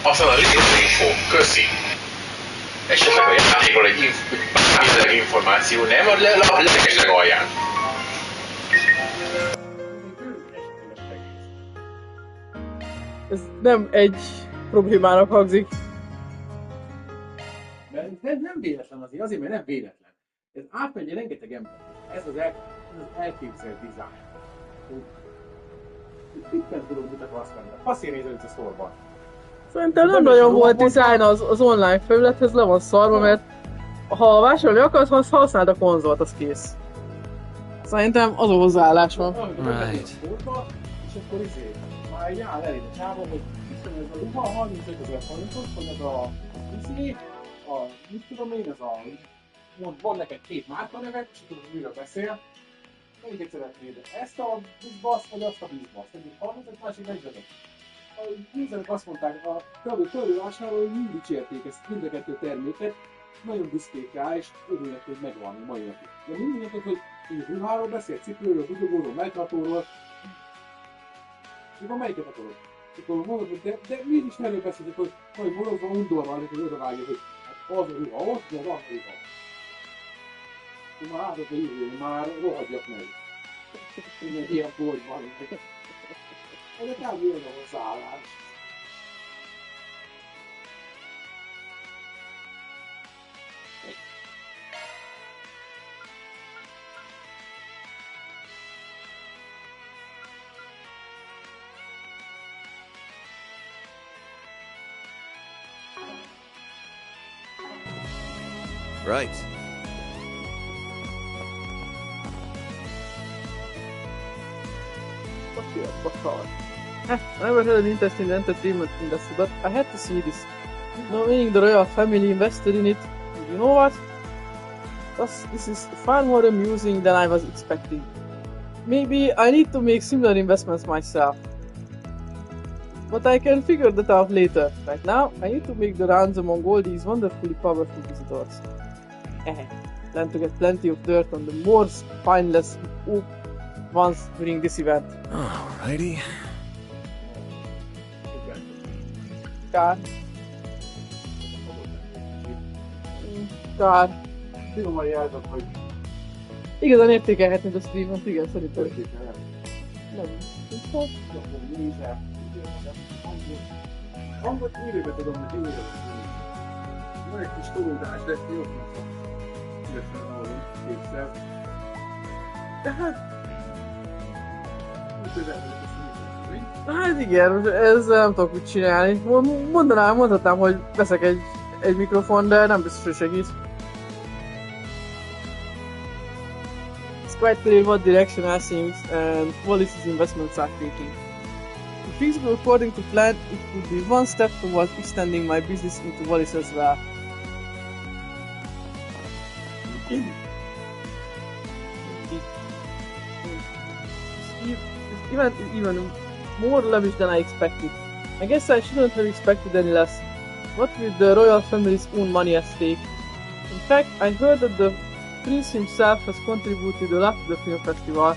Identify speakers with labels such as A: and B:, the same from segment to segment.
A: Aztán a léterinfo, köszi. Esetleg a játékról egy bármilyen információ, nem? A legesleg alján.
B: Ez nem egy problémának hangzik.
C: Nem véletlen azért, mert nem véletlen. Ez átmegy rengeteg ember. Ez az elképzelt dizájn. Mit nem tudod, mit akarsz benne? Passzír nézőt a sztorban.
B: Szerintem nem nagyon volt dizájn az online felülethez, le van szarva, mert ha vásárolni akarsz, használd a konzolt, az kész. Szerintem az a hozzáállás van.
D: Right.
C: És akkor már egy áll elég a csávon, hogy ez a ruha 35 000 forintos, hogy ez a mit tudom én, ez a van neked két márkanevet, és tudod, hogy miről beszél. Melyiket szeretnéd? Ezt a bizbaszt, vagy azt a bizbaszt? Egyik 35, másik 45. A nézők azt mondták, a körül vásárolói mind dicsérték ezt mind a kettő terméket, nagyon büszkék rá, és örülnek, hogy megvan a mai napig. De mindig mondtuk, hogy ruháról beszél, cipőről, budogóról, melltartóról. Akkor melyiket akarod? Akkor mondod, hogy de miért is erről beszéltek, hogy majd morogva undorban, hogy odavágja, hogy hát az a ruha ott, de az a ruha. Már látod a jövőn, már rohadjak meg. Ilyen boltban. Ez a kb. Olyan a hozzáállás.
D: Right.
B: I never had an interest in the entertainment industry, but I had to see this. Knowing the royal family invested in it, you know what? This is far more amusing than I was expecting. Maybe I need to make similar investments myself. But I can figure that out later. Right now, I need to make the rounds among all these wonderfully powerful visitors. Plan to get plenty of dirt on the more spineless ones during this event.
D: Alrighty.
B: Kár. Kár.
C: Finoman jelzett, hogy
B: Igazán értékelhetnéd a streamet, igen, szerintem.
C: értékelem.
B: Nem.
C: Akkor nézel. Hangot újra tudom, hogy újra. Van egy kis tolódás, de jó mondtam. Szívesen hallom, kétszer.
B: Tehát,
C: Úgy közel vagyok a szívesen,
B: hát igen, ezzel nem tudok mit csinálni. Mondhatnám, hogy veszek egy mikrofon, de nem biztos, hogy segít. It's quite clear what direction I think and Wallis's investments are taking. If things go according to plan, it would be one step towards extending my business into Wallis as well. Even more lavish than I expected. I guess I shouldn't have expected any less. What with the royal family's own money at stake. In fact, I heard that the prince himself has contributed a lot to the film festival.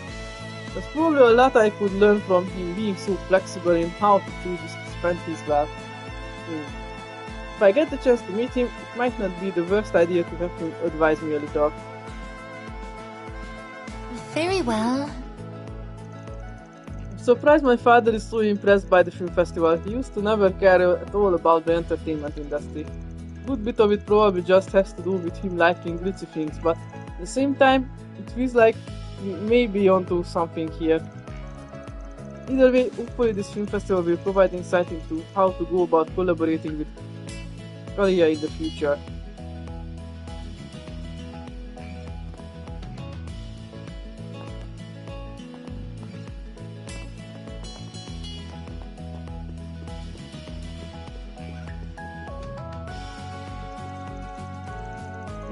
B: There's probably a lot I could learn from him being so flexible in how to choose to spend his wealth. If I get the chance to meet him, it might not be the worst idea to have him advise me a little.
E: Very well.
B: I'm surprised my father is so impressed by the film festival. He used to never care at all about the entertainment industry. A good bit of it probably just has to do with him liking glitzy things, but at the same time, it feels like we may be onto something here. Either way, hopefully this film festival will provide insight into how to go about collaborating with Korea in the future.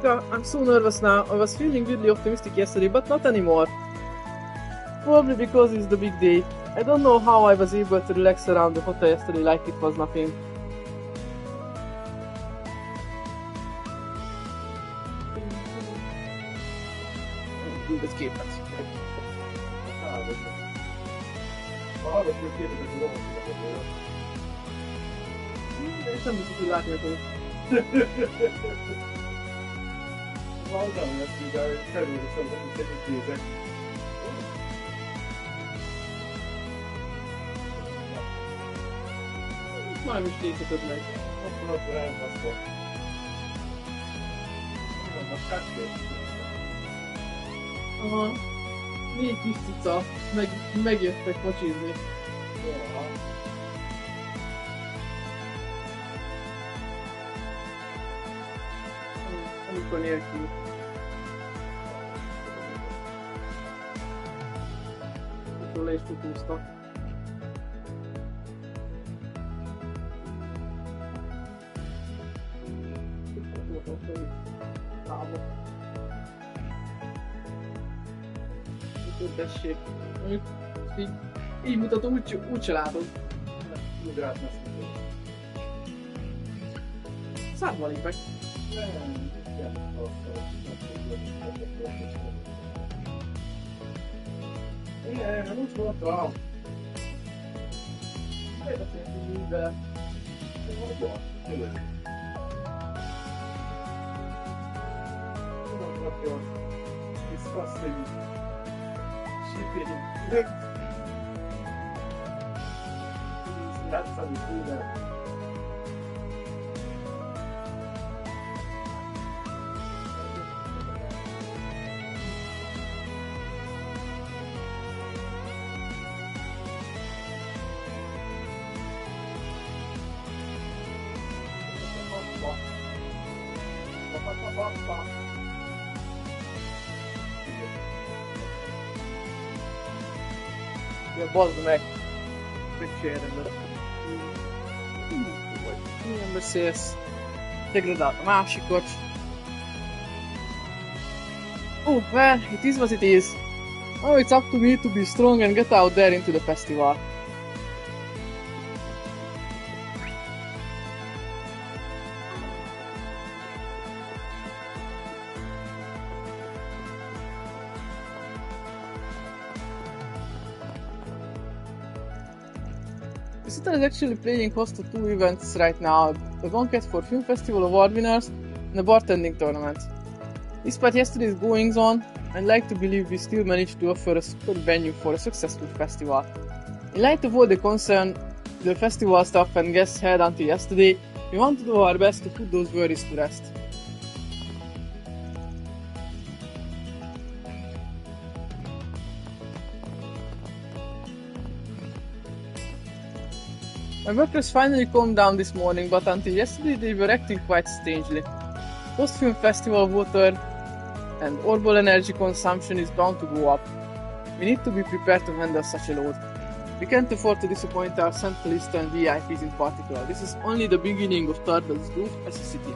B: Yeah, I'm so nervous now. I was feeling weirdly optimistic yesterday, but not anymore. Probably because it's the big day. I don't know how I was able to relax around the hotel yesterday like it was nothing. Let's keep it. És nem biztos, hogy látják, hogy
C: Valóban lesz, mivel természetesen nem is nézek.
B: már nem is nézheted meg.
C: Akkor ott elbaszol. Nem, a kettő.
B: Aha. 4 kis cica megjöttek kocsizni.
C: Jó,
B: Amikor nélkül. Akkor le is futóztak. Tessék. Így mutatom, úgy se látod.
C: úgy látna ezt.
B: Szárba lépek.
C: Igen, úgy voltam.
B: Miért beszéltünk így vele?
C: Disgusting. Shipping. That's how we do that.
B: Ja, bazd meg! Mit csinálod? Milyen beszélsz? Degradált a másikot. Oh, well, it is what it is. Now it's up to me to be strong and get out there into the festival. The city is actually playing host to 2 events right now, a banquet for Film Festival award winners and a bartending tournament. Despite yesterday's goings on, I'd like to believe we still managed to offer a super venue for a successful festival. In light of all the concern the festival staff and guests had until yesterday, we want to do our best to put those worries to rest. My workers finally calmed down this morning, but until yesterday they were acting quite strangely. Post-film festival water and orbital energy consumption is bound to go up. We need to be prepared to handle such a load. We can't afford to disappoint our Central Eastern VIPs in particular. This is only the beginning of Turtle's growth as a city.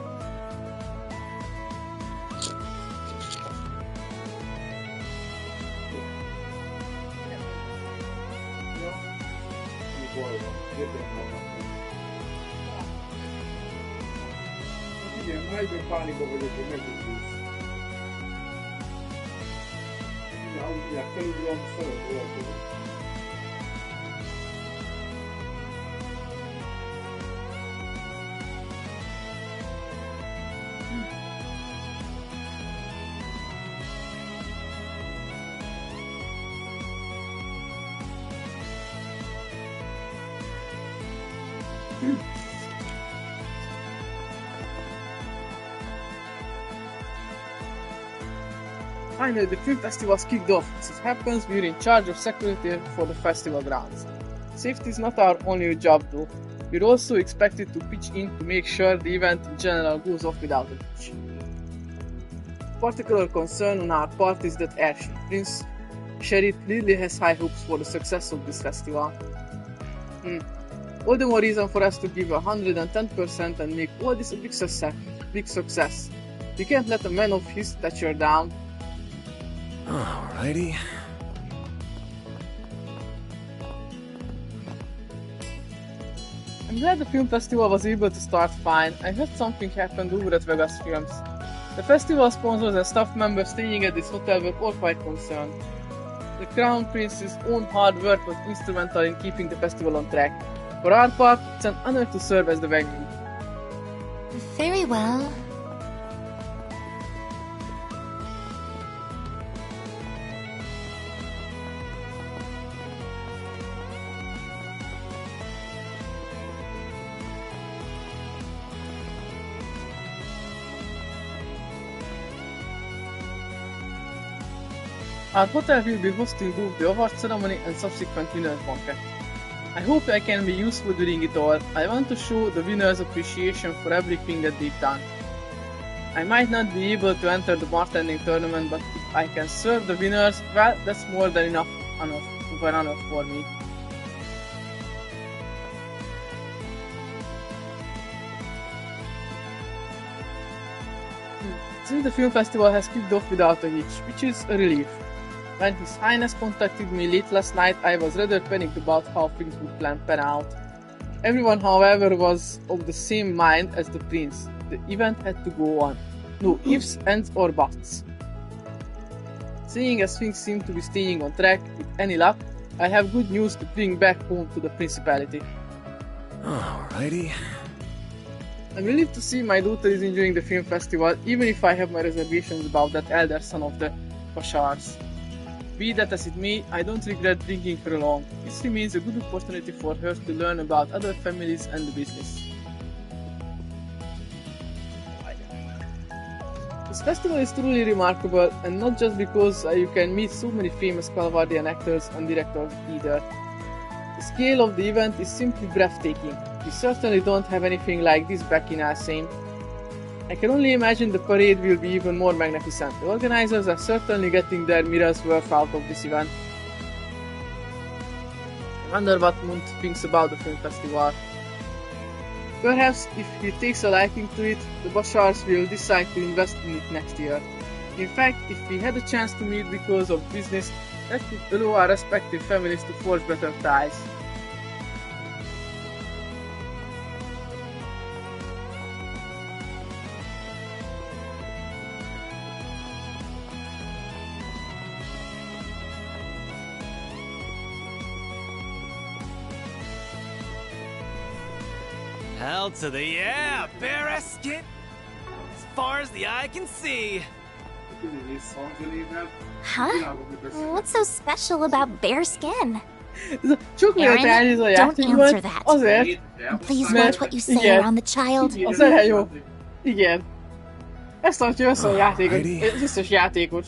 C: Igen, nagyban pánikban vagyok, hogy megúszulsz. Igen, ahogy mindjárt felugrom, szarok olakodom.
B: Finally, the film festival was kicked off. As it happens, we're in charge of security for the festival grounds. Safety is not our only job though. We're also expected to pitch in to make sure the event in general goes off without a hitch. Particular concern on our part is that airship. Prince Sherry clearly has high hopes for the success of this festival. All the more reason for us to give 110% and make all this a big success. We can't let a man of his stature down.
D: Alrighty.
B: I'm glad the film festival was able to start fine. I heard something happened over at Vegas Films. The festival sponsors and staff members staying at this hotel were all quite concerned. The Crown Prince's own hard work was instrumental in keeping the festival on track. For our part, it's an honor to serve as the venue.
E: Very well.
B: Our hotel will be hosting both the award ceremony and subsequent winners banquet. I hope I can be useful during it all. I want to show the winners appreciation for everything that they've done. I might not be able to enter the bartending tournament, but if I can serve the winners, well, that's more than enough honor for me. Since the film festival has kicked off without a hitch, which is a relief. When His Highness contacted me late last night, I was rather panicked about how things would pan out. Everyone, however, was of the same mind as the prince. The event had to go on. No ifs, ands, or buts. Seeing as things seem to be staying on track, with any luck, I have good news to bring back home to the principality.
D: Alrighty.
B: I'm relieved to see my daughter is enjoying the film festival, even if I have my reservations about that elder son of the Bashars. Be that as it may, I don't regret bringing her along. This remains a good opportunity for her to learn about other families and the business. This festival is truly remarkable, and not just because you can meet so many famous Calvardian actors and directors either. The scale of the event is simply breathtaking. We certainly don't have anything like this back in Alsain. I can only imagine the parade will be even more magnificent. The organizers are certainly getting their mirrors worth out of this event. I wonder what Munt thinks about the film festival. Perhaps if he takes a liking to it, the Bashars will decide to invest in it next year. In fact, if we had a chance to meet because of business, that could allow our respective families to forge better ties.
F: Hell to the yeah, bear skin. As far as the eye can see.
E: Huh? What's so special about bear skin?
B: Çok
E: Aaron,
B: lehetős a
E: don't
B: játékban,
E: answer that.
B: azért,
E: Please
B: Mert-
E: watch what you say
B: igen.
E: around the child.
B: az olyan jó. Igen. Ezt tartja össze a játékot,
D: Alrighty.
B: az összes játékot.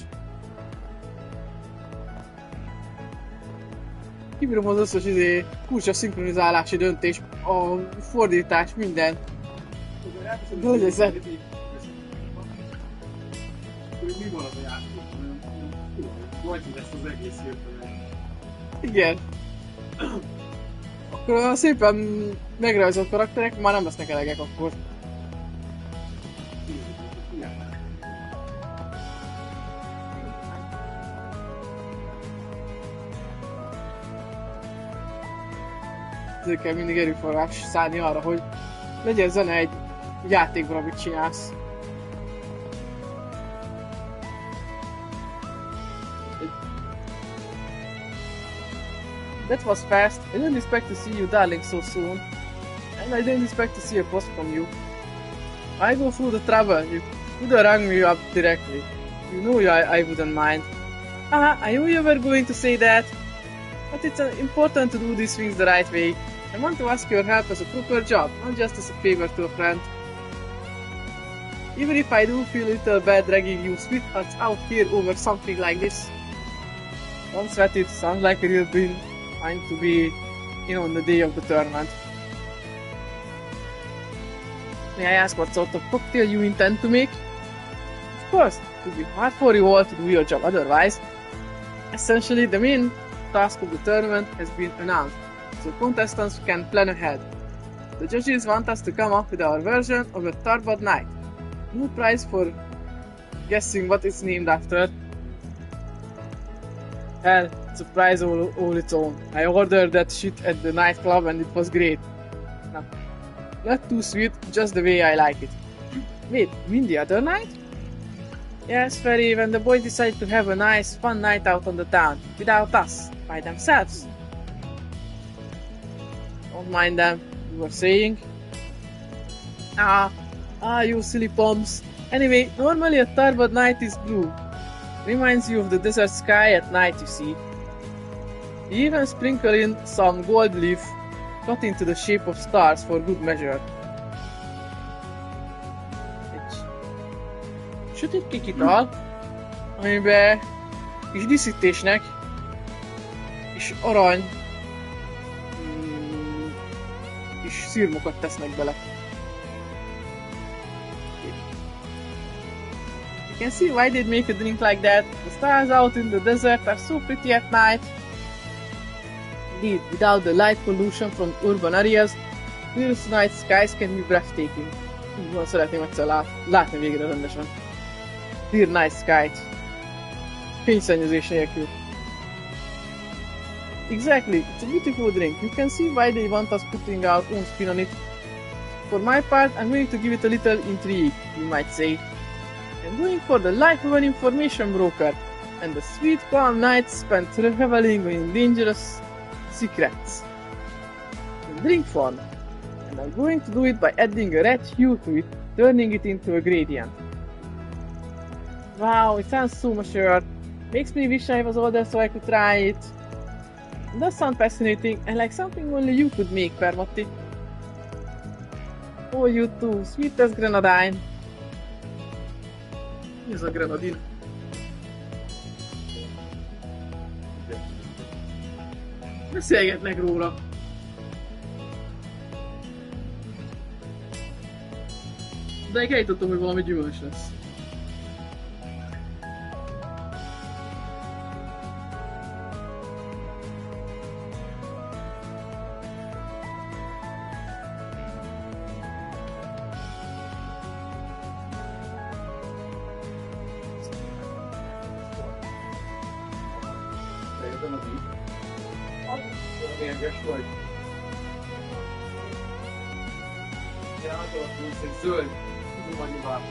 B: Kibírom az összes kulcsa szinkronizálási döntés, a fordítás, minden. De hogy ez?
C: Mi van az a játék? Vagy lesz az egész hirtelen.
B: Igen. Akkor a szépen megrajzolt karakterek már nem lesznek elegek akkor. Ezért kell mindig erőforrás szállni arra, hogy legyen zene egy játékban, amit csinálsz. That was fast. I didn't expect to see you darling so soon. And I didn't expect to see a post from you. I go through the trouble. You could have rung me up directly. You know I wouldn't mind. I knew you were going to say that. But it's important to do these things the right way. I want to ask your help as a proper job, not just as a favor to a friend. Even if I do feel a little bad dragging you sweethearts out here over something like this. Don't sweat it, sounds like a real fine to be in on the day of the tournament. May I ask what sort of cocktail you intend to make? Of course, it would be hard for you all to do your job otherwise. Essentially, the main task of the tournament has been announced, so contestants can plan ahead. The judges want us to come up with our version of a turbot night. No prize for guessing what it's named after. Hell, it's a prize all its own. I ordered that shit at the nightclub and it was great. No, not too sweet, just the way I like it. Wait, you mean the other night? Yes, Ferry, when the boys decided to have a nice, fun night out on the town, without us, by themselves. Don't mind them, you were saying? Ah, you silly pumps. Anyway, normally a turbid night is blue. Reminds you of the desert sky at night, you see. You even sprinkle in some gold leaf cut into the shape of stars for good measure. Egy sötét kék ital, amiben kis díszítésnek és arany kis szirmokat tesznek bele. You can see why they'd make a drink like that. The stars out in the desert are so pretty at night. Indeed, without the light pollution from urban areas, clear night skies can be breathtaking. Így van, szeretném egyszer látni végre rendesen. Clear night skies. Fényszennyezés nélkül. Exactly, it's a beautiful drink. You can see why they want us putting our own spin on it. For my part, I'm going to give it a little intrigue, you might say. I'm going for the life of an information broker, and the sweet calm nights spent reveling in dangerous secrets. In drink form, and I'm going to do it by adding a red hue to it, turning it into a gradient. Wow, it sounds so mature. Makes me wish I was older so I could try it. It does sound fascinating and like something only you could make, Permotti. Oh, you too, sweet as grenadine. Mi ez a grenadin? Beszélgetnek róla. De elhittem, hogy valami gyümölcs lesz.
C: Ezen az így. Mérges vagy. Ja, hát egy zöld. Tudom annyival.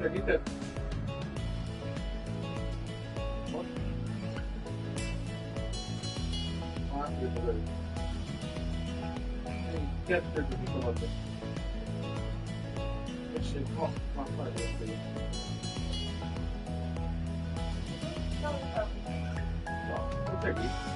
C: Segíted? Átjött az előtt. Kettőt kitagadott. Tessék, már feljöttél. Na, segít.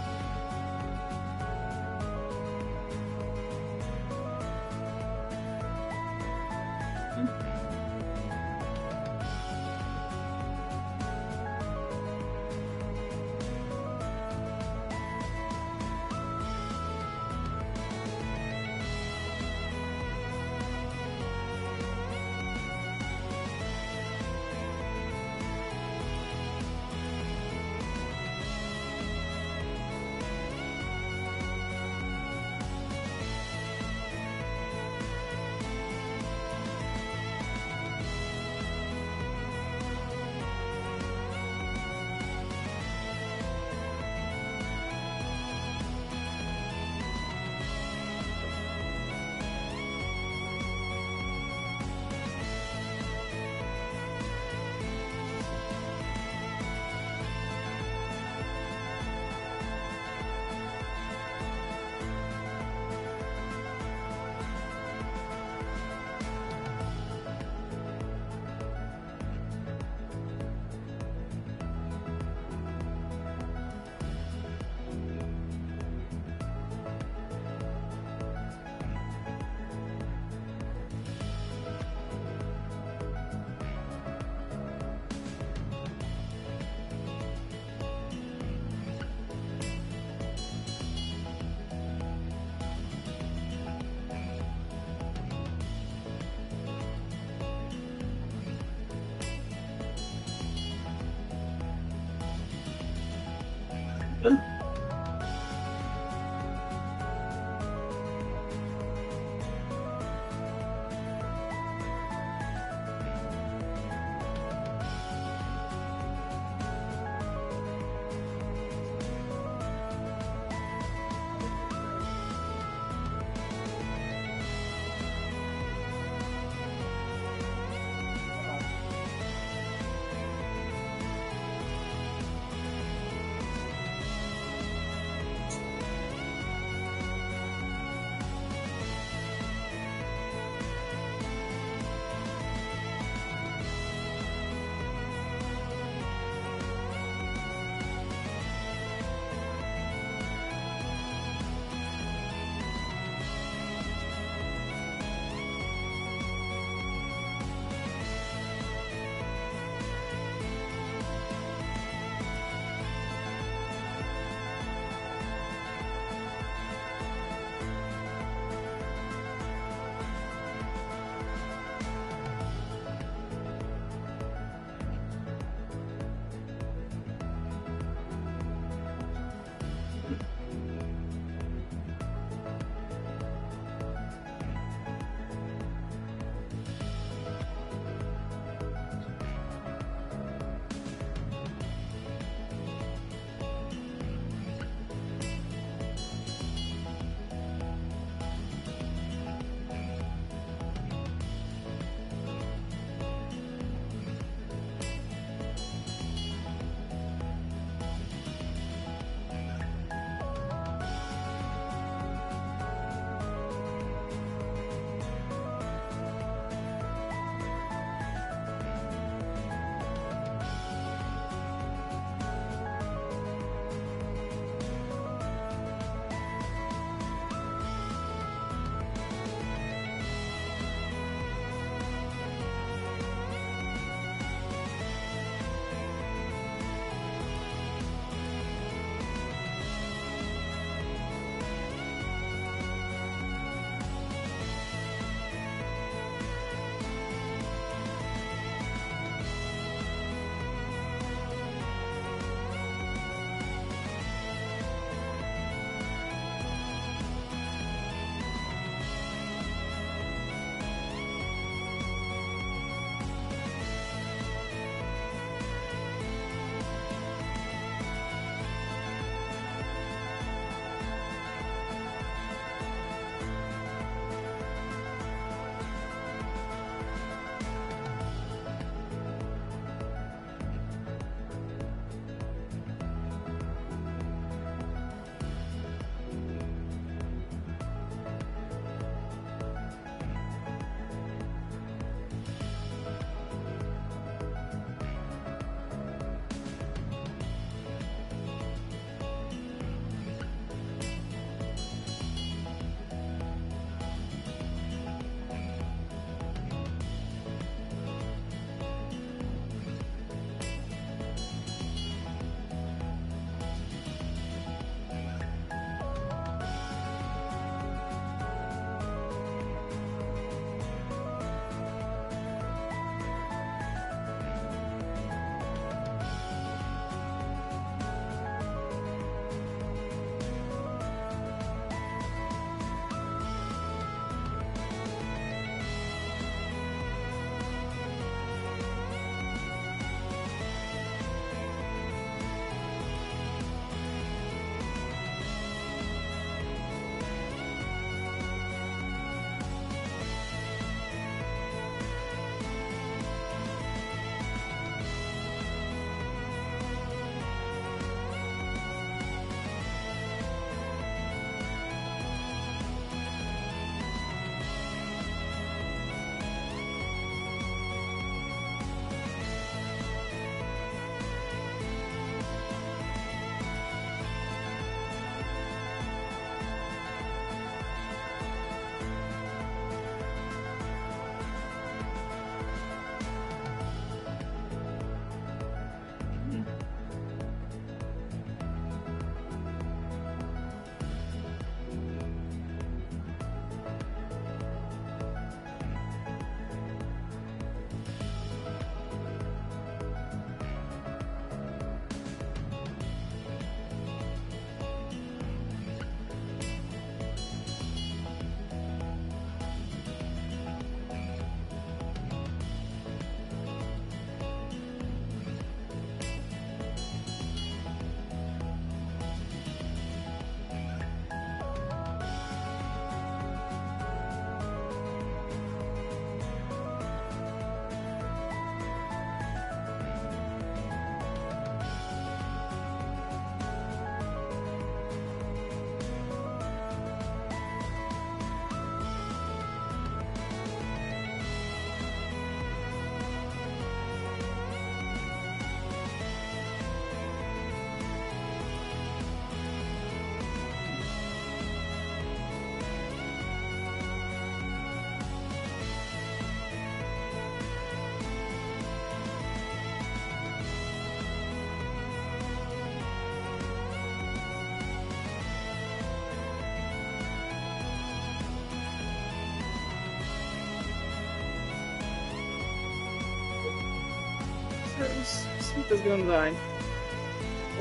B: Sweet as grenadine.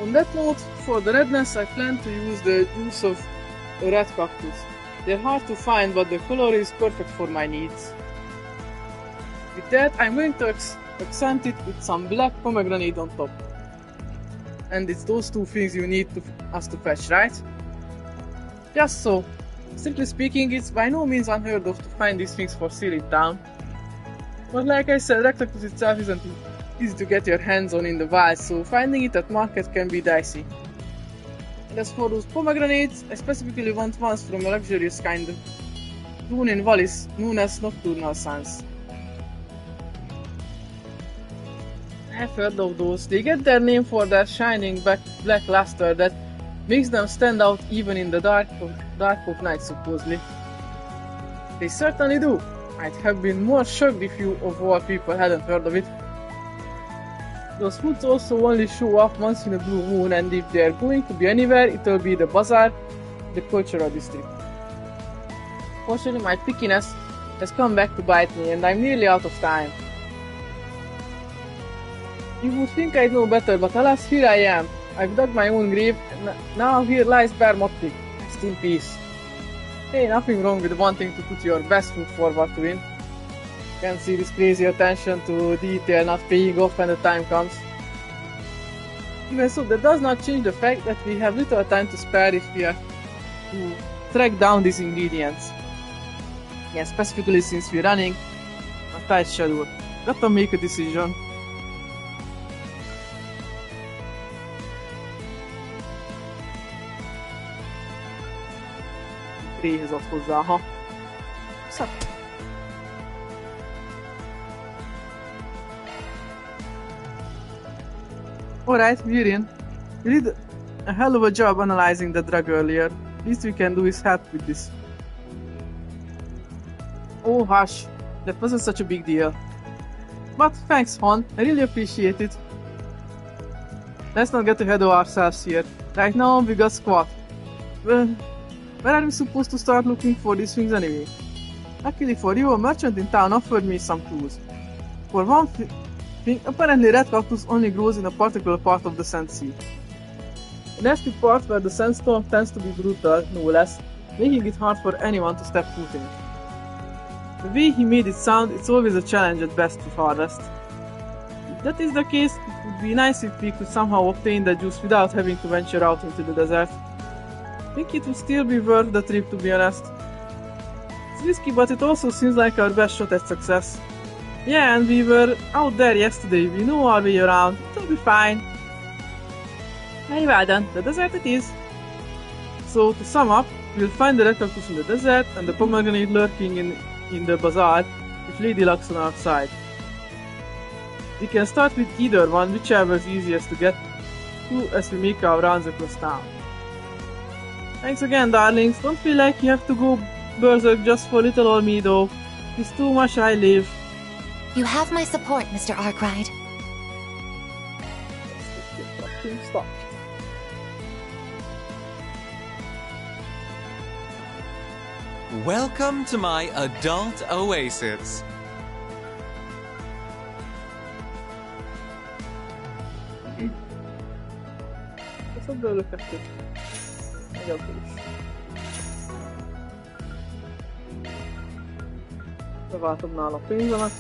B: On that note, for the redness, I plan to use the juice of a red cactus. They're hard to find, but the color is perfect for my needs. With that, I'm going to accent it with some black pomegranate on top. And it's those two things you need us to fetch, right? Just so. Strictly speaking, it's by no means unheard of to find these things for sale in town. But like I said, red cactus itself isn't easy to get your hands on in the wild, so finding it at market can be dicey. And as for those pomegranates, I specifically want ones from a luxurious kind grown in valleys known as nocturnal suns. I've heard of those. They get their name for their shining black luster that makes them stand out even in the dark of night, supposedly. They certainly do. I'd have been more shocked if you of all people hadn't heard of it. Those fruits also only show up once in a blue moon, and if they're going to be anywhere, it'll be the bazaar, the cultural district. Fortunately, my pickiness has come back to bite me, and I'm nearly out of time. You would think I'd know better, but alas, here I am. I've dug my own grave, and now here lies Bear Motley. Rest in peace. Hey, nothing wrong with wanting to put your best foot forward to win. Can't see this crazy attention to detail not paying off when the time comes. Even so, that does not change the fact that we have little time to spare if we are to track down these ingredients. Yeah, specifically since we're running a tight schedule. Got to make a decision. Réhez ad hozzá, ha. Szép. Alright, we're in. We did a hell of a job analyzing the drug earlier. Least we can do is help with this. Oh hush, that wasn't such a big deal. But thanks, Hon, I really appreciate it. Let's not get ahead of ourselves here. Right now we got squat. Well, where are we supposed to start looking for these things anyway? Luckily for you, a merchant in town offered me some clues. For one thing, apparently red cactus only grows in a particular part of the Sand Sea. A nasty part where the sandstorm tends to be brutal, no less, making it hard for anyone to step foot in it. The way he made it sound, it's always a challenge at best to harvest. If that is the case, it would be nice if we could somehow obtain the juice without having to venture out into the desert. I think it would still be worth the trip, to be honest. It's risky, but it also seems like our best shot at success. Yeah, and we were out there yesterday, we know our way around, it'll be fine. Very well then, the desert it is. So, to sum up, we'll find the red cactus in the desert and the pomegranate lurking in the bazaar with Lady Luck's on our side. We can start with either one, whichever is easiest to get to as we make our rounds across town. Thanks again, darlings. Don't feel like you have to go berserk just for little old me though. It's too much I live.
E: You have my support, Mr. Arkwright.
B: Stop.
F: Welcome to my adult oasis.
B: Ezt belőkettük. Egy akkor is. Beváltom nála a pénzemet.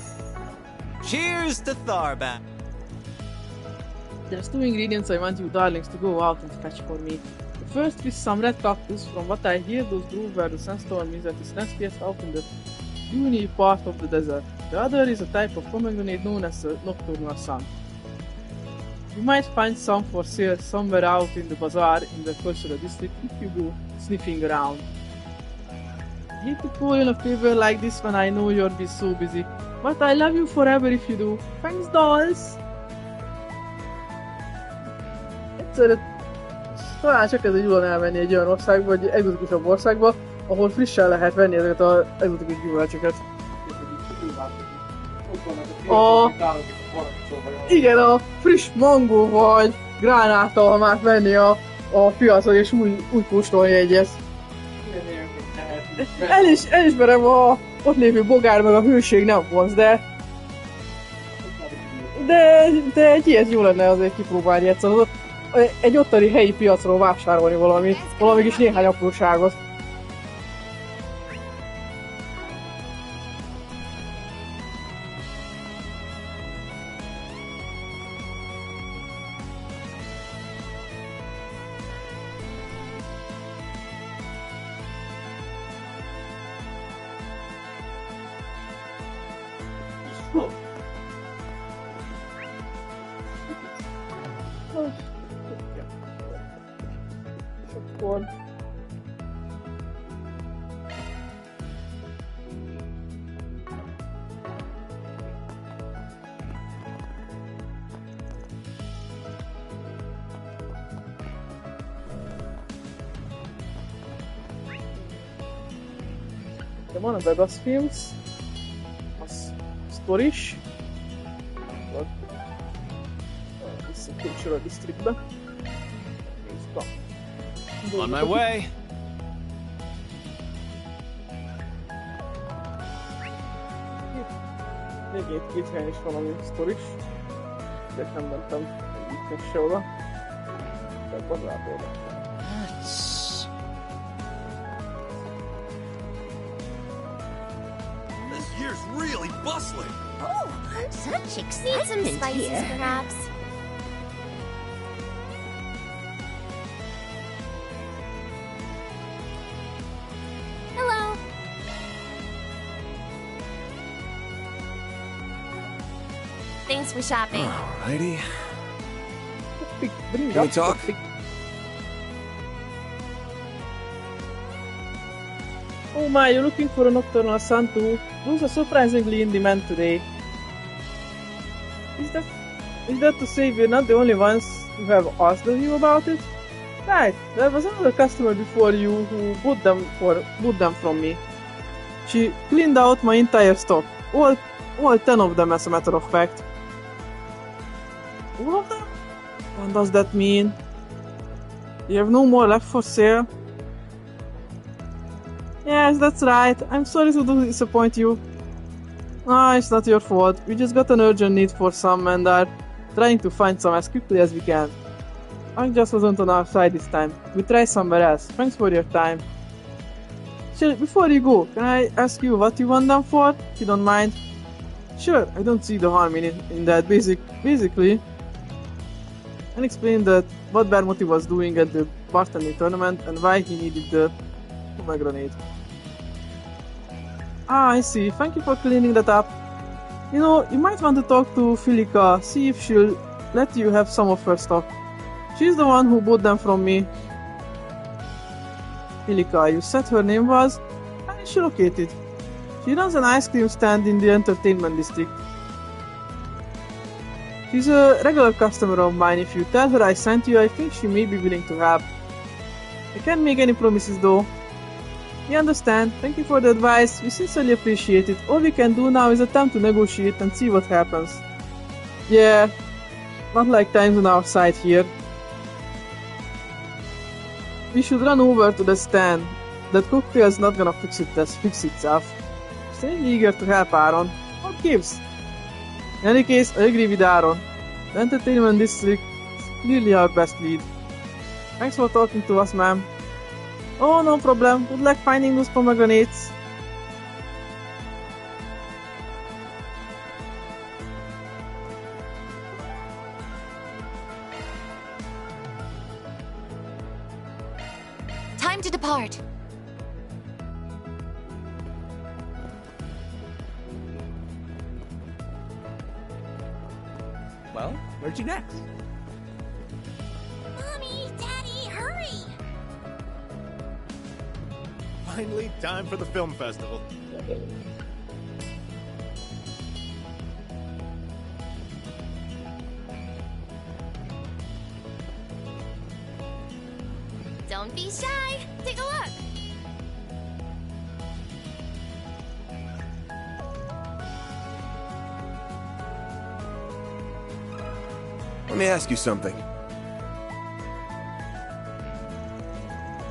F: Cheers to Tharbat.
B: There's two ingredients I want you darlings to go out and fetch for me. The first is some red cactus. From what I hear, those grow where the sandstorm is at its nastiest out in the dune part of the desert. The other is a type of pomegranate known as a nocturnal sun. You might find some for sale somewhere out in the bazaar in the cultural district if you go sniffing around. I hate to call in a favor like this when I know you'll be so busy, but I love you forever if you do. Thanks, dolls! Egyszerűen talán csak ez egy jól elmenni egy olyan országba, egy egzotikusabb országba, ahol frissen lehet venni ezeket az egzotikus gyümölcsöket. Igen, a friss mangó vagy gránátalmát venni a piacon és úgy kóstolni egyet. Elismerem, a ott lévő bogár meg a hőség nem vonz, de De egy ilyet jó lenne azért kipróbálni egyszer. Egy ottani helyi piacról vásárolni valami kis néhány apróságot. És akkor... De van a Vegas Films, az Stories, visszakulcsol a districtbe.
F: On my way.
B: Még két helyen is valami Stories, de nem mentem egyiknek se oda. Csak bazából mentem.
D: This year's really bustling.
E: Oh, such
G: Need some
E: excitement
G: spices,
E: here.
G: perhaps.
E: Hello.
G: Thanks for shopping.
D: Alrighty.
B: Bring
D: Can we
B: up
D: talk?
B: the Oh my, you're looking for a nocturnal sun too? Those are surprisingly in demand today. Is that to say we're not the only ones who have asked you about it? Right, there was another customer before you who bought them from me. She cleaned out my entire stock. All 10 of them as a matter of fact. All of them? What does that mean? You have no more left for sale? Yes, that's right. I'm sorry to disappoint you. Ah, it's not your fault. We just got an urgent need for some and are trying to find some as quickly as we can. I just wasn't on our side this time. We try somewhere else. Thanks for your time. Sure, before you go, can I ask you what you want them for, if you don't mind? Sure, I don't see the harm in that. Basically, and explain that what Bermotti was doing at the bartending tournament and why he needed the pomegranate. Ah, I see. Thank you for cleaning that up. You know, you might want to talk to Filica, see if she'll let you have some of her stock. She's the one who bought them from me. Filica, you said her name was? Where is she located? She runs an ice cream stand in the entertainment district. She's a regular customer of mine. If you tell her I sent you, I think she may be willing to help. I can't make any promises though. We understand. Thank you for the advice. We sincerely appreciate it. All we can do now is attempt to negotiate and see what happens. Yeah, not like times on our side here. We should run over to the stand. That cocktail's not gonna fix itself. Still eager to help Aaron. What gives? In any case, I agree with Aaron. The entertainment district is clearly our best lead. Thanks for talking to us, ma'am. Oh, no problem. Good luck finding those pomegranates.
G: Time to depart.
H: Well, where'd you next?
E: Mommy, Daddy, hurry!
H: Finally, time for the film festival.
G: Don't be shy. Take a look.
D: Let me ask you something.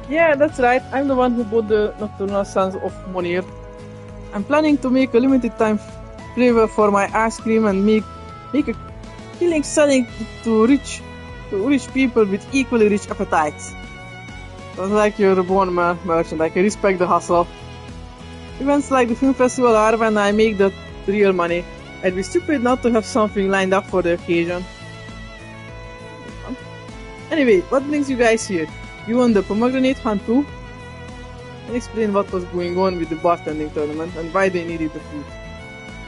B: Yeah, that's right. I'm the one who bought the Nocturnal Sons of Monir. I'm planning to make a limited time flavor for my ice cream and make a killing selling to rich people with equally rich appetites. Sounds like you're a born merchant. I can respect the hustle. Events like the film festival are when I make the real money. I'd be stupid not to have something lined up for the occasion. Anyway, what brings you guys here? You won the pomegranate hunt too? And explain what was going on with the bartending tournament and why they needed the food.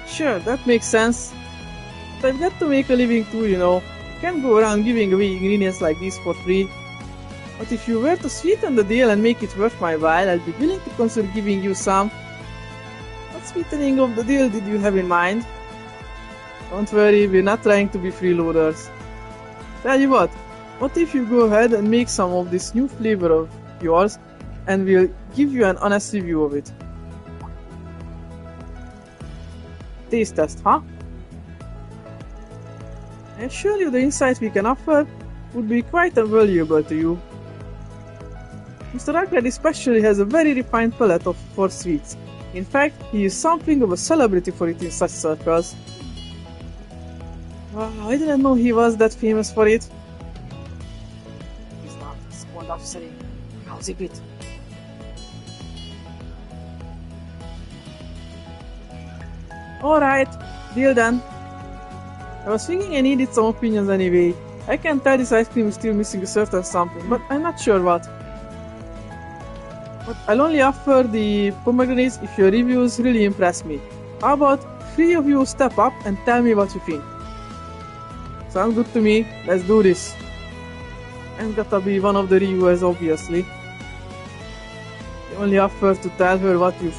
B: Sure, that makes sense. But I've got to make a living too, you know. Can't go around giving away ingredients like these for free. But if you were to sweeten the deal and make it worth my while, I'd be willing to consider giving you some. What sweetening of the deal did you have in mind? Don't worry, we're not trying to be freeloaders. Tell you what if you go ahead and make some of this new flavor of yours and we'll give you an honest review of it. Taste test, huh? I assure you the insights we can offer would be quite valuable to you. Mr. Ackred especially has a very refined palate for sweets. In fact, he is something of a celebrity for it in such circles. Wow, I didn't know he was that famous for it. He's not scorned off saying, how's it bit? Alright, deal done. I was thinking I needed some opinions anyway. I can tell this ice cream is still missing a certain something, but I'm not sure what. But I'll only offer the pomegranates if your reviews really impress me. How about 3 of you step up and tell me what you think? Sounds good to me, let's do this. I'm gotta be one of the reviewers obviously. You only offer to tell her what you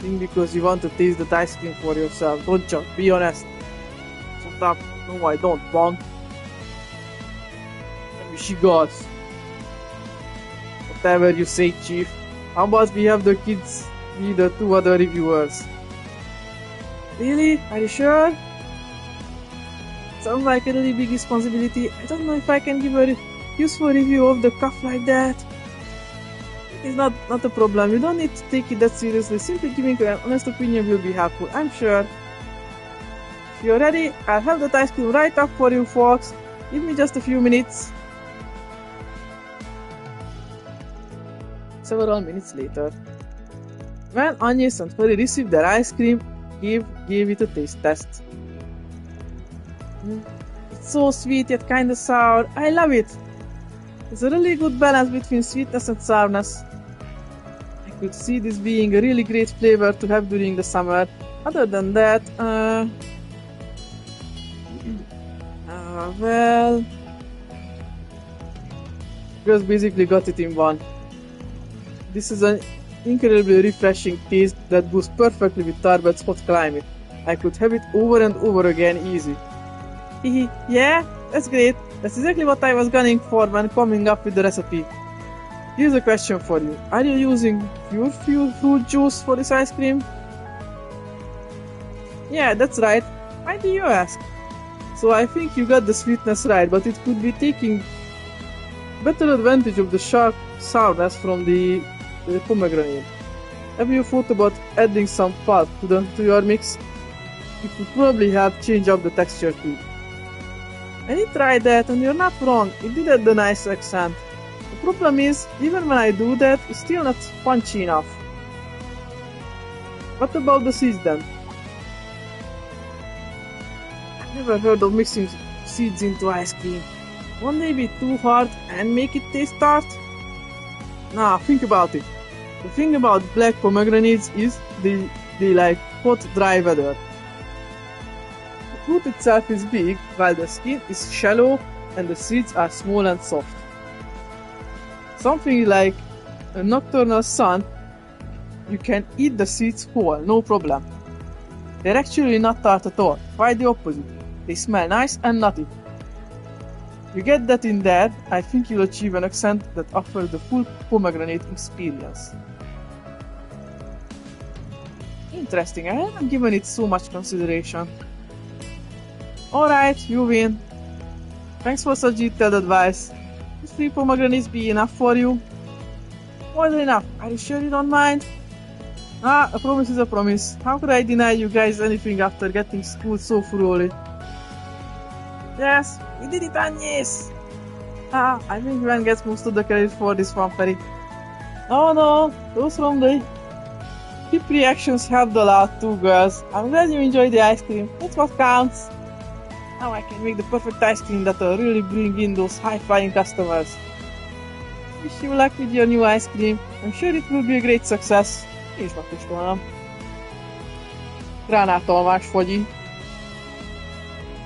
B: think because you want to taste the ice cream for yourself, don't you? Be honest. Shut up. No, I don't want. Maybe she goes. Whatever you say, Chief. How about we have the kids be the 2 other reviewers? Really? Are you sure? Sounds like a really big responsibility. I don't know if I can give a useful review of the cuff like that. It's not a problem. You don't need to take it that seriously. Simply giving an honest opinion will be helpful, I'm sure. If you're ready, I'll have the ice cream right up for you folks. Give me just a few minutes. Several minutes later. When Agnes and Furry received their ice cream, gave it a taste test. It's so sweet yet kinda sour. I love it. There's a really good balance between sweetness and sourness. I could see this being a really great flavor to have during the summer. Other than that, well, just basically got it in one. This is an incredibly refreshing taste that goes perfectly with Tarbet's hot climate. I could have it over and over again easy. Yeah, that's great. That's exactly what I was gunning for when coming up with the recipe. Here's a question for you. Are you using pure fruit juice for this ice cream? Yeah, that's right. Why do you ask? So I think you got the sweetness right, but it could be taking better advantage of the sharp sourness from the pomegranate. Have you thought about adding some pulp to your mix? It would probably help change up the texture too. I did try that and you're not wrong, it did add a nice accent. The problem is, even when I do that, it's still not punchy enough. What about the seeds then? I've never heard of mixing seeds into ice cream. Won't they be too hard and make it taste tart? Nah, think about it. The thing about black pomegranates is they like hot, dry weather. The fruit itself is big, while the skin is shallow and the seeds are small and soft. Something like a nocturnal sun, you can eat the seeds whole, no problem. They're actually not tart at all, quite the opposite. They smell nice and nutty. You get that in there, I think you'll achieve an accent that offers the full pomegranate experience. Interesting, I haven't given it so much consideration. Alright, you win. Thanks for such detailed advice. Will 3 pomegranates be enough for you? More than enough, are you sure you don't mind? Ah, a promise is a promise. How could I deny you guys anything after getting schooled so thoroughly? Yes, we did it, Agnes! I think Gwen gets most of the credit for this one, Perry. Oh no, those from the hip reactions helped a lot too, girls. I'm glad you enjoyed the ice cream. That's what counts. Now I can make the perfect ice cream that'll really bring in those high-flying customers. Wish you luck with your new ice cream. I'm sure it will be a great success. Én is megkóstolnám. Gránátolmás fogyi.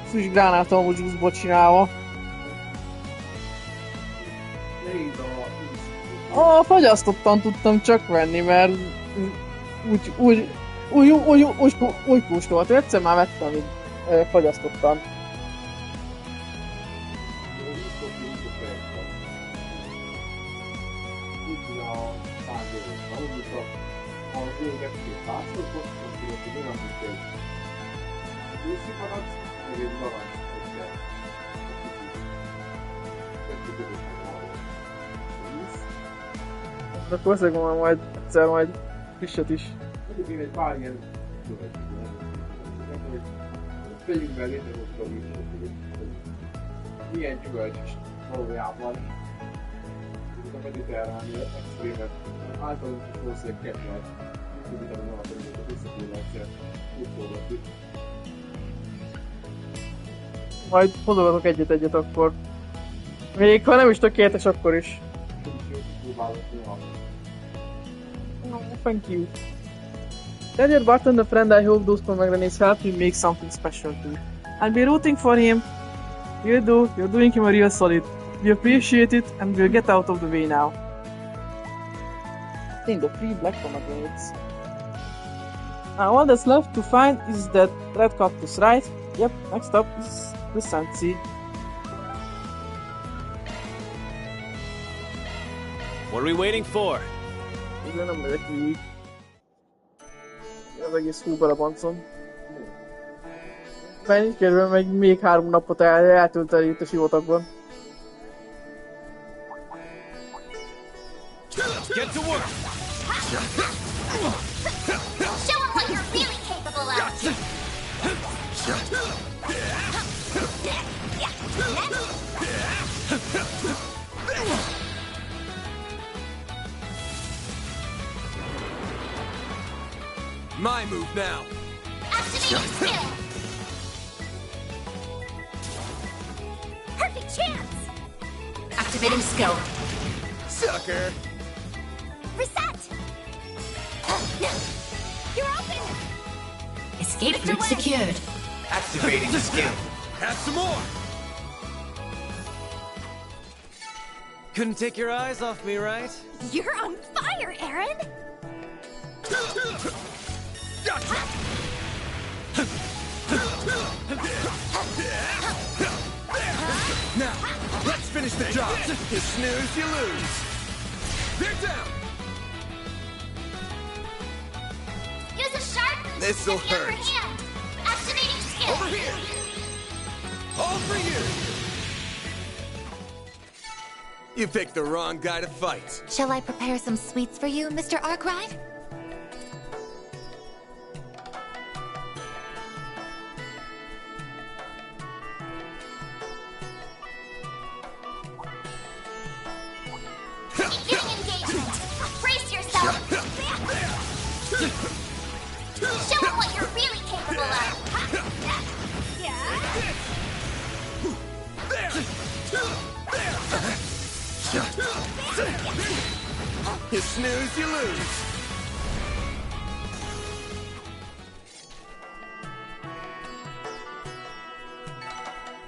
B: Friss gránátolmú juice-ból csinálva. Fagyasztottan tudtam csak venni, mert úgy kóstoltam. Egyszer már vettem így fagyasztottan. Akkor összegom majd egyszer majd frisset is.
C: Én egy pár ilyen fejünkben létrehoztam is, hogy milyen gyümölcs is valójában a mediterráni extrémet általunk is valószínűleg kedvelt, mint vitamin alapanyagok visszatérlegszer utódott.
B: Majd hozogatok egyet akkor. Még ha nem is tökéletes, akkor is. No, thank you. Tell your bartender friend I hope those pomegranates help him make something special too. I'll be rooting for him. You do, you're doing him a real solid. We appreciate it and we'll get out of the way now. I think the 3 black pomegranates. Now all that's left to find is that red cactus, right? Yep, next up is the sand seed.
F: What are we waiting for?
B: Igen, nem megyek végig. Az egész húbar a pancon. Mennyit kérve meg még 3 napot eltölteni itt a sivatagban.
F: Get to work!
G: Show them what you're really capable of!
D: My move now.
G: Activating skill! Perfect chance! Activating skill.
D: Sucker.
G: Reset! You're open! Escape
I: Route secured.
J: Activating skill.
D: Have some more.
F: Couldn't take your eyes off me, right?
G: You're on fire, Aaron!
D: Gotcha. Now, let's finish the job. You snooze, you lose. They're down.
G: Use a sharp move
D: This'll
G: to get the upper
D: hurt.
G: hand. Activating skill.
D: Over here. All for you. You picked the wrong guy to fight.
E: Shall I prepare some sweets for you, Mr. Arkwright?
G: Beginning engagement. Brace yourself. Show them what you're really capable of.
D: You snooze, you lose.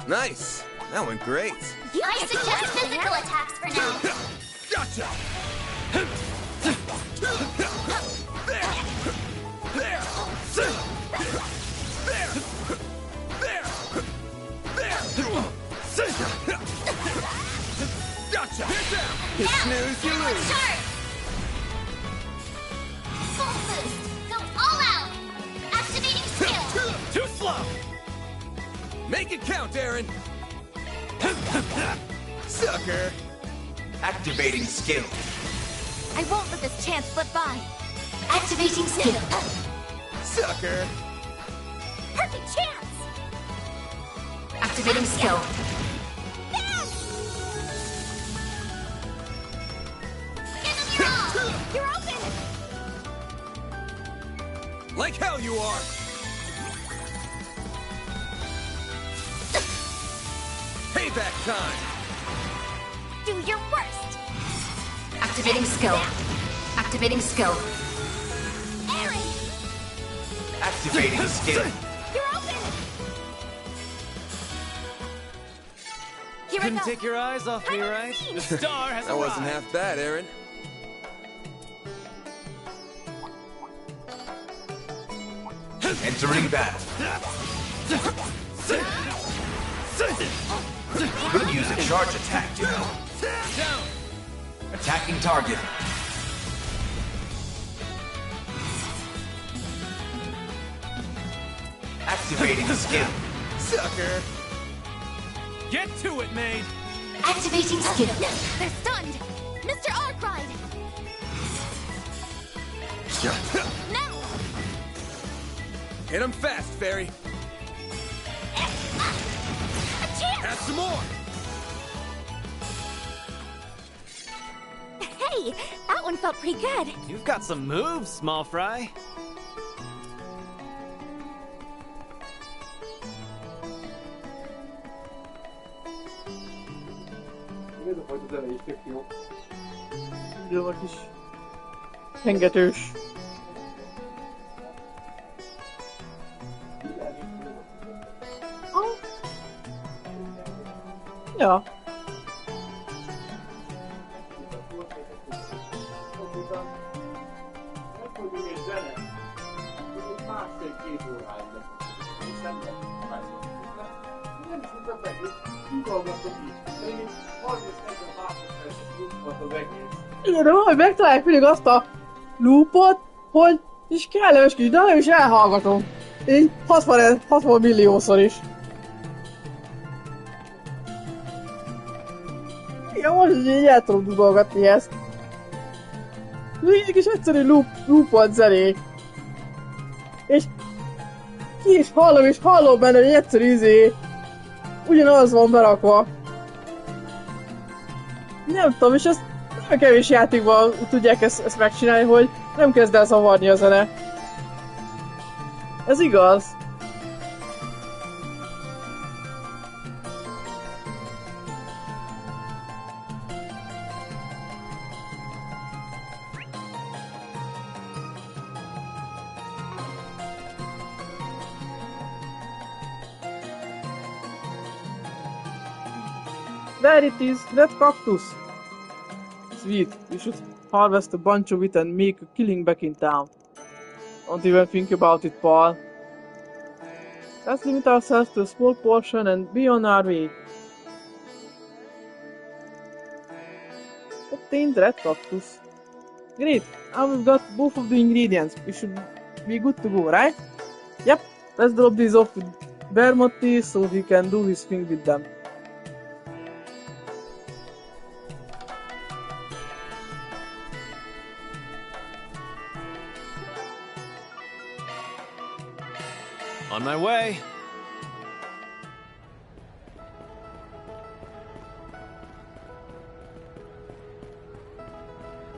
D: Nice. That went great.
G: I suggest physical attacks for now.
D: Gotcha. Gotcha. You snooze, you lose.
G: Charge! Full boost. Go all out. Activating skill.
F: Too slow!
D: Make it count, Aaron. Sucker.
J: Activating skill.
E: I won't let this chance slip by. Activating skill.
D: Sucker.
G: Perfect chance.
E: Activating skill.
G: You're open!
D: Like hell you are! Payback time!
G: Do your worst!
E: Activating skill. Activating skill.
G: Aaron!
J: Activating skill.
G: You're open! Here I
F: Couldn't
G: go!
F: take your eyes off me, right? The star has
D: That wasn't
F: arrived.
D: half bad, Aaron.
J: Entering battle. Could use a charge attack, you know.
F: Down.
J: Attacking target. Activating skill.
D: Sucker!
F: Get to it, maid.
E: Activating skill.
G: They're stunned! Mr. Arkride! Now!
D: Hit him fast, Fairy.
G: A chance!
D: Have some more!
G: Hey! That one felt pretty good!
F: You've got some moves, small fry.
C: Ez a fajta zene is tök jó.
B: Ugye a kis hengetős. Ah. Ja.
C: Megfordulni egy zene, hogy másfél-két óráig lesz. Hiszen nem is tudtam meg, hogy hallgatok is. Én 30-40 másodpercet lúgott az egész.
B: Igen, de valahogy megtalálják mindig azt a loopot, hogy is kellemes kis, de nem is elhallgatom. Így 60 milliószor is. Igen, most is így el tudom dudolgatni ezt. Így is egyszerű loopolt zenék. És ki is hallom benne, hogy egyszerű ugyanaz van berakva. Nem tudom, és ezt nagyon kevés játékban tudják ezt megcsinálni, hogy nem kezd el zavarni a zene. Ez igaz. There it is, that cactus. Sweet, you should harvest a bunch of it and make a killing back in town. Don't even think about it, Paul. Let's limit ourselves to a small portion and be on our way. Obtained red cactus. Great, now we've got both of the ingredients. We should be good to go, right? Yep, let's drop these off with Bermotti so he can do his thing with them.
F: On my way.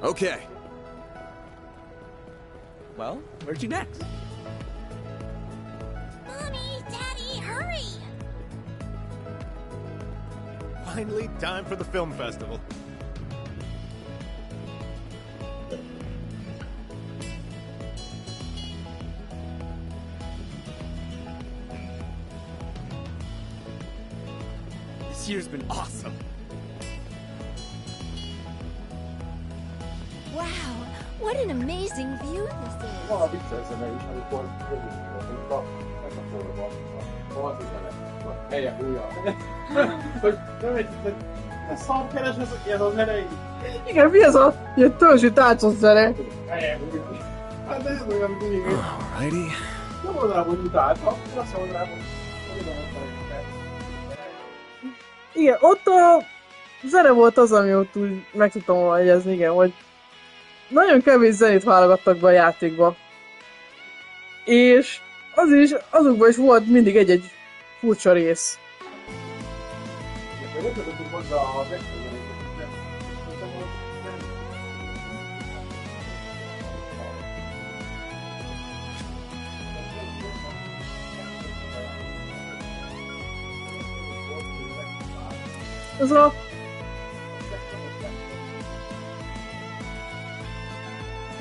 H: Okay. Well, where's you next?
G: Mommy, Daddy, hurry!
H: Finally, time for the film festival. This year's been awesome.
G: Wow, what an amazing view this is!
C: Van a vicces zene is, amikor végigülünk a metaforba, a az zene, a helyek újra. Hogy nem érted, hogy a szar keres ez a zene így.
B: Igen, mi ez a ilyen törzsi táncos zene?
C: Helyek újra. Hát de ez olyan mindig.
H: Alrighty.
C: Nem mondanám, hogy utáltam, azt mondanám, hogy
B: Igen, ott a zene volt az, ami ott úgy meg tudtam volna jegyezni, igen, hogy nagyon kevés zenét válogattak be a játékba. És azokban is volt mindig egy-egy furcsa rész.
C: Vagy nem tudod hozzá a megfelelőt.
B: Ez a...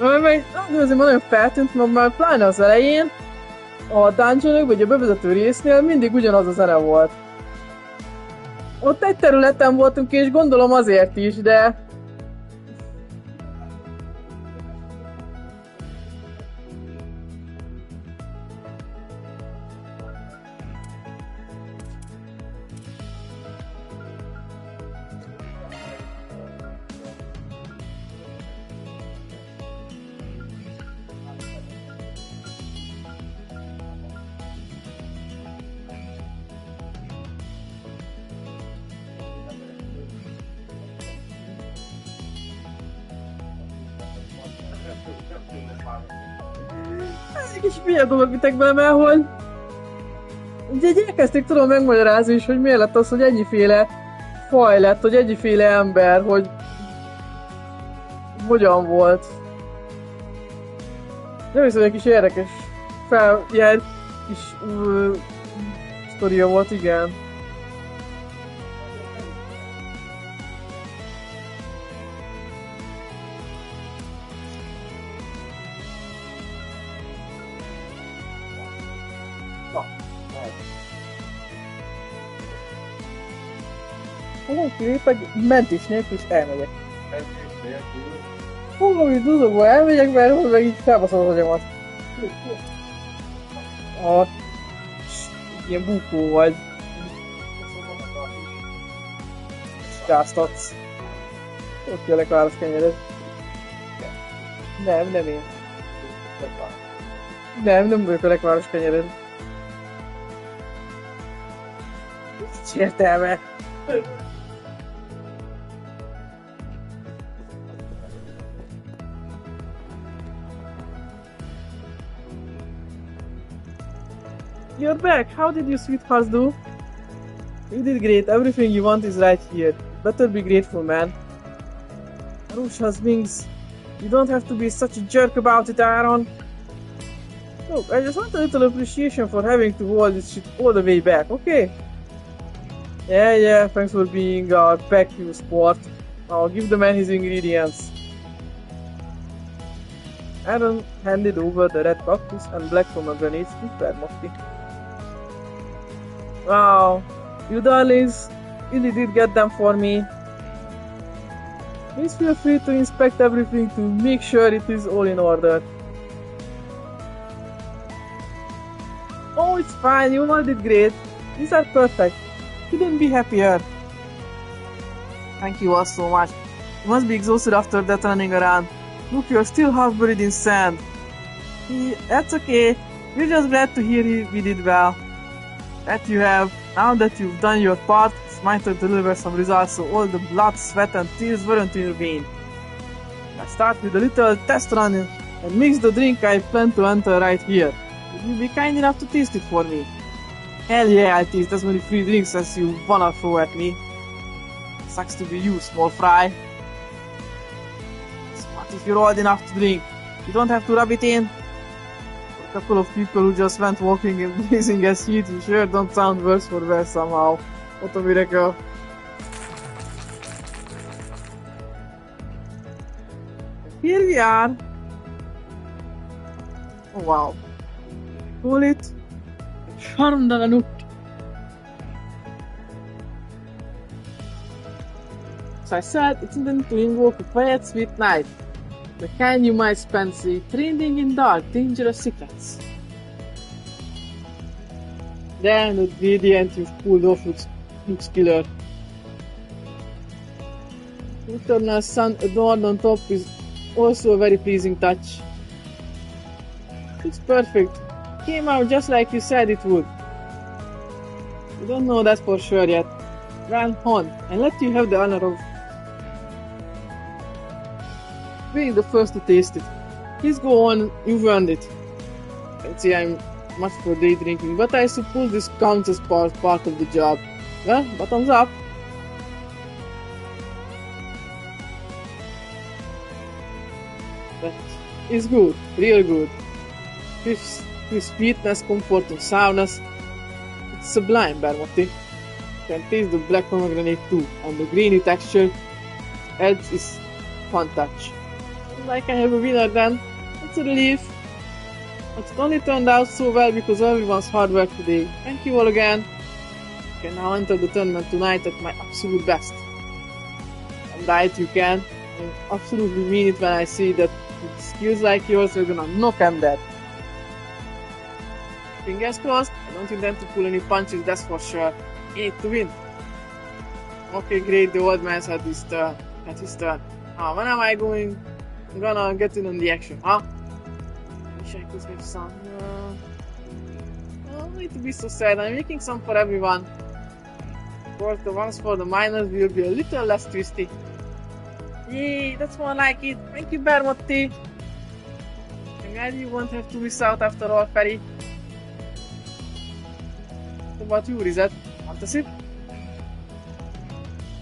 B: Azért nagyon feltűnt, mert már pláne az elején a dungeonok vagy a bevezető résznél mindig ugyanaz a zene volt. Ott egy területen voltunk és gondolom azért is, de... Ez egy kis hülye dolog vitek bele, mert hogy... Ugye elkezdték tudom megmagyarázni is, hogy miért lett az, hogy ennyiféle faj lett, hogy ennyiféle ember, hogy... Hogyan volt. Nem hiszem, hogy egy kis érdekes ilyen kis sztoria volt, igen. Fogom kilépek, mentés nélkül is elmegyek.
C: Mentés nélkül.
B: Fogom, hogy dudogva elmegyek, mert hogy meg így felbaszol az agyamat. Ilyen bukó vagy. Gáztatsz. Ott kérlek városkenyered. Nem én. Nem vagyok a lekvároskenyered. Nincs értelme. You're back! How did you sweethearts do? You did great. Everything you want is right here. Better be grateful, man. Arusha's wings. You don't have to be such a jerk about it, Aaron. Look, I just want a little appreciation for having to hold this shit all the way back, okay? Yeah, thanks for being our pack, you sport. I'll give the man his ingredients. Aaron handed over the red cactus and black pomegranates to Permotti. Wow, you darlings really did get them for me. Please feel free to inspect everything to make sure it is all in order. Oh, it's fine, you all did great. These are perfect. Couldn't be happier. Thank you all so much. You must be exhausted after that running around. Look, you're still half buried in sand. That's okay. We're just glad to hear we did well. That you have. Now that you've done your part, it's time to deliver some results so all the blood, sweat and tears weren't in vain. Let's start with a little test run and mix the drink I plan to enter right here. Would you be kind enough to taste it for me? Hell yeah, I'll taste as many free drinks as you wanna throw at me. Sucks to be you, small fry. What if you're old enough to drink? You don't have to rub it in. A couple of people who just went walking and blazing as heat, you sure don't sound worse for wear somehow. What a miracle. Here we are. Oh wow. Call it Charm de la Nuit. So I said it's intended to invoke a quiet, sweet night. The kind you might spend trading in dark, dangerous secrets. Damn, the gradient you've pulled off looks killer. Eternal sun adorned on top is also a very pleasing touch. It's perfect. Came out just like you said it would. You don't know that for sure yet. Well, on, and let you have the honor of being the first to taste it. Please go on, you've earned it. I'd say I'm much for day drinking, but I suppose this counts as part of the job. Well, bottoms up. is good, real good. His sweetness, comfort, and sourness. It's sublime, Bermotti. You can taste the black pomegranate too, and the greeny texture adds its fun touch. And I can have a winner then. It's a relief. But it only turned out so well because of everyone's hard work today. Thank you all again. You can now enter the tournament tonight at my absolute best. And right, you can. I absolutely mean it when I say that with skills like yours, you're gonna knock them dead. Fingers crossed, I don't intend to pull any punches, that's for sure. You need to win. Okay, great, the old man's had his turn. At his turn. When am I going? I'm gonna get in on the action, huh? Wish I could have some. I don't need to be so sad, I'm making some for everyone. Of course, the ones for the minors will be a little less twisty. Yay, that's more like it. Thank you, Bermotti. I'm glad you won't have to miss out after all, Ferry. What about you, Rizet? Want a sip?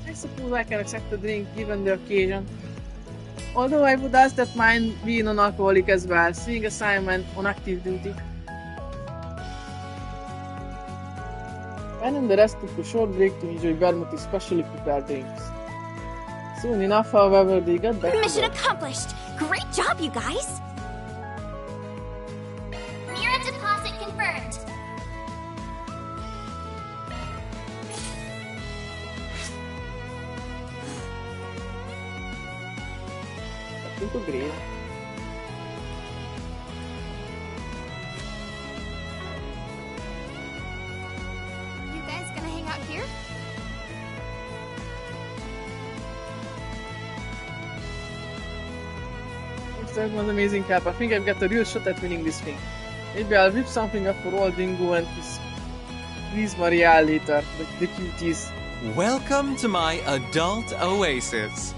B: I suppose I can accept a drink given the occasion. Although I would ask that mine be non-alcoholic as well, seeing assignment on active duty. Ben and the rest took a short break to enjoy Bermotti's specially prepared drinks. Soon enough, however, they got back to
E: Mission
B: work.
E: accomplished! Great job, you guys!
G: Mirror deposit confirmed.
B: Tutto green.
E: You guys gonna hang out here?
B: That was amazing cap. I think I've got a real shot at winning this thing. Maybe I'll whip something up for all Dingo and his Please Maria later, the cuties.
I: Welcome to my adult oasis.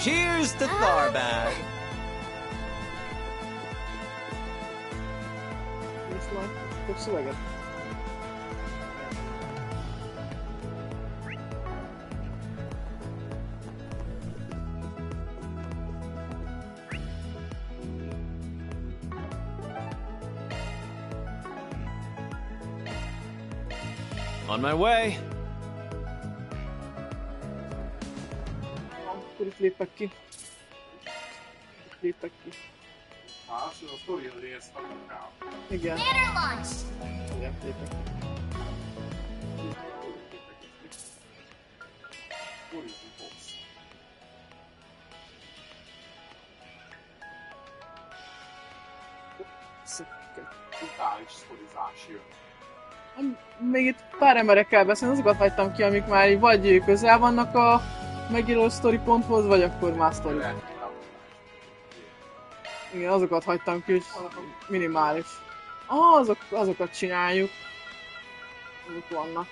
I: Cheers to Tharbad.
B: Looks like it.
F: On my way.
B: Akkor itt lépek ki. Itt lépek ki.
C: Sono storie dove spaccare.
B: Igen.
G: Banner launch.
B: Igen, lépek ki.
C: Tourism Box. Totális sztorizás jön.
B: Még itt pár emberekkel beszélni, azokat hagytam ki, amik már így vagy közel vannak a megíró sztori ponthoz, vagy akkor más sztori. Igen, azokat hagytam ki, hogy minimális. Azokat csináljuk. Azok vannak.